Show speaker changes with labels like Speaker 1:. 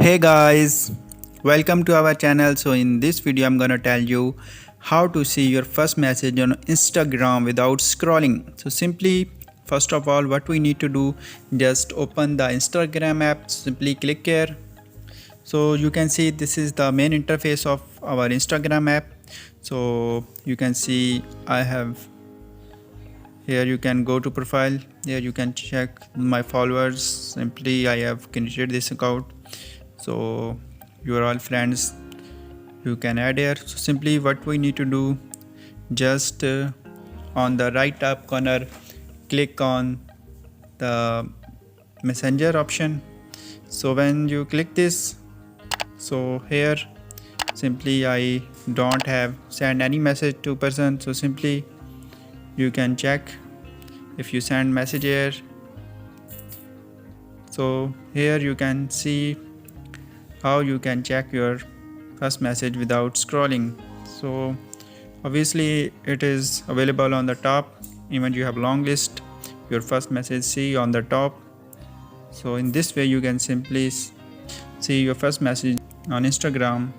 Speaker 1: Hey guys, welcome to our channel. So in this video I'm gonna tell you how to see your first message on Instagram without scrolling. So simply, first of all, what we need to do, just open the Instagram app. Simply click here. So you can see this is the main interface of our Instagram app. So you can see I have here, you can go to profile. Here you can check my followers. Simply I have created this account, so you are all friends, you can add here. So simply what we need to do, just on the right top corner click on the messenger option. So when you click this, so here simply I don't have send any message to person, so simply you can check if you send message here. So here you can see how you can check your first message without scrolling. So obviously it is available on the top, even you have long list, your first message see on the top. So in this way you can simply see your first message on Instagram